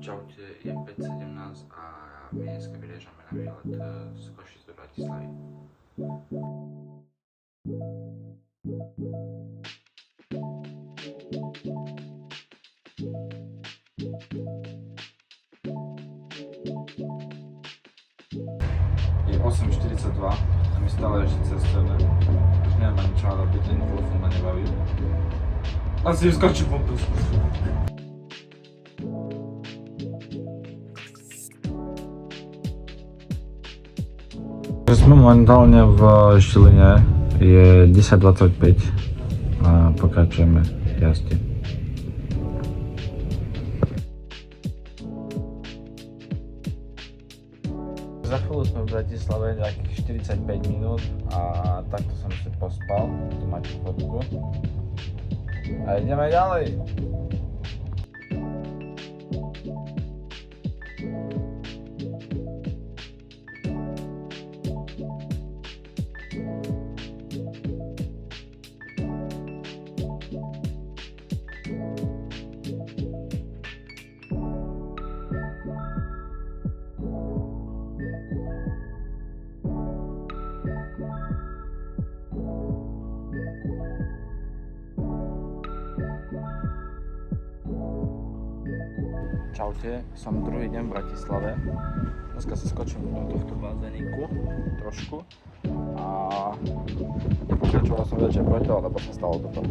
Čaute, je 5:17 a my dneska vyrážame na výlet z Košic do Bratislavy. Je 8:42 a my stále ešte cestujeme. Už neviem ani čo robiť, ten telefón ma nebaví. Asi vyskočím po púsku. Sme momentálne v Žiline, je 10:25 a pokračujeme v jazde. Za chvíľu sme v Bratislave, nejakých 45 minút a takto som si pospal, tu máte fotku. A ideme ďalej. Čaute, som druhý deň v Bratislave. Dneska si skočím do tohto bazéniku trošku a nepokračoval som večer preto, lebo sa stalo toto.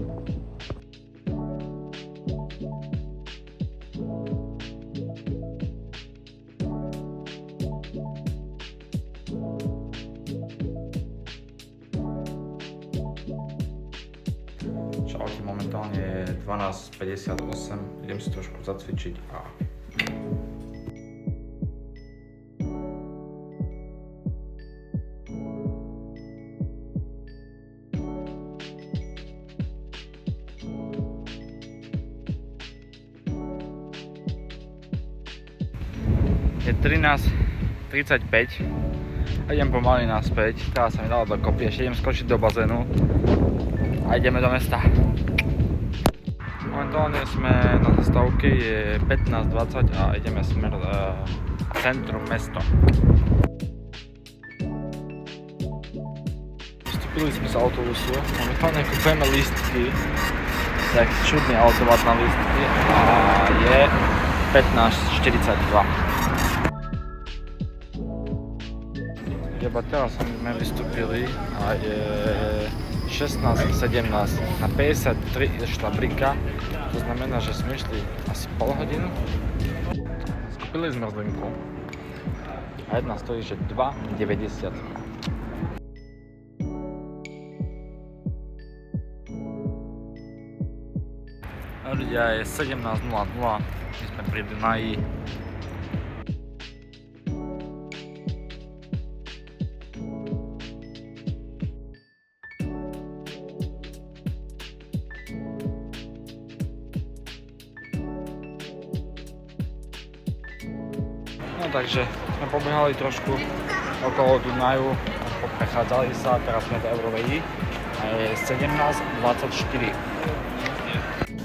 Čaute, momentálne je 12:58, idem si trošku zacvičiť a je 13:35 a idem pomaly naspäť. Teraz sa mi dalo dokopy, ešte idem skočiť do bazénu a ideme do mesta. Momentálne sme na zastávke, je 15:20 a ideme smer centrum mesto. Vystúpili sme z autobusu, momentálne kupujeme lístky, tak čudný automat na lístky a je 15:42. Iba teraz sme vystúpili a je 16:17. Na 53 išla brika, to znamená, že sme išli asi pol hodinu. Skúpili zmrzlinku a jedna stojí, že 2,90. Ľudia, je 17:00, my sme pri Dunaji. No takže sme pobehali trošku okolo Dunaju, prechádzali sa, teraz sme v Eurovegi a je 17:24.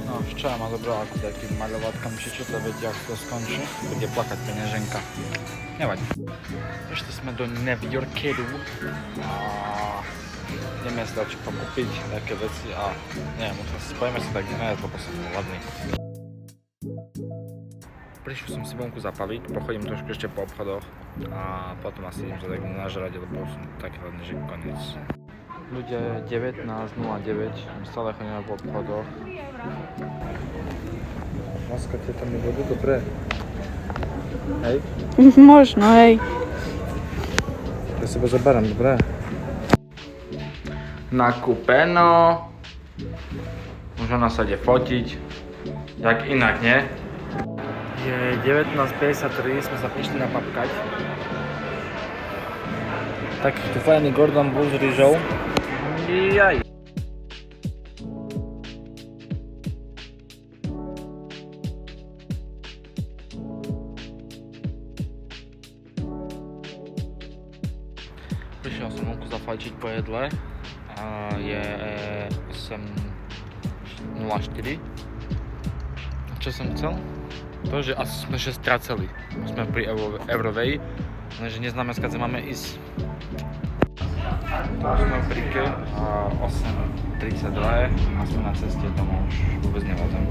No včera ma zobrala ako takým maľovátkami, či čo to viete, ako to skončí, bude plakať peňaženka. Nevadí. Prišli sme do New Yorkeru a ideme si dať čo pokúpiť, také veci a neviem, spojíme sa tak nejak, lebo som hladný. Prišiel som si vonku zapaviť, pochodím trošku ešte po obchodoch a potom asi idem sa tak nažrať, lebo som taký hladný, že koniec. Ľudia, je 19:09, stále chodíme po obchodoch. Maska, tie tam budú dobré. Hej? Možno, hej. Ja seba zaberám, dobré? Nakúpeno. Už ona sa ide fotiť. Jak inak, nie? Je 19:53, sme sa prišli napapkať. Takýto fajný Gordon Blue s rýžou. Jaj. Prišiel som vonku zafajčiť po jedle. Je 8:04. Čo som chcel? to, že asi sme še straceli. Sme pri Eurovej, lenže neznáme, skáde máme ísť. To sme pri Ke a 8:32 a sme na ceste domov, už vôbec nevládzam.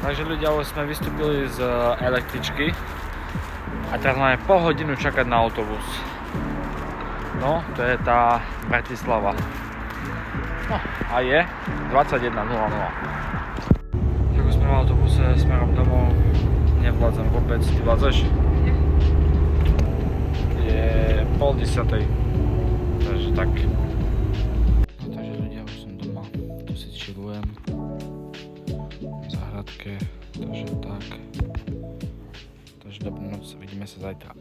Takže ľudia, už sme vystúpili z električky a teraz máme pol hodinu čakať na autobus. No, to je tá Bratislava. No, a je 21:00. Tak už sme v autobuse smerom domov, nevládzam vôbec, ty vládzaš? Je 9:30, takže tak. No takže ľudia, už som doma, tu si chillujem. Záhradke, takže tak. Takže dobrú noc, vidíme sa zajtra.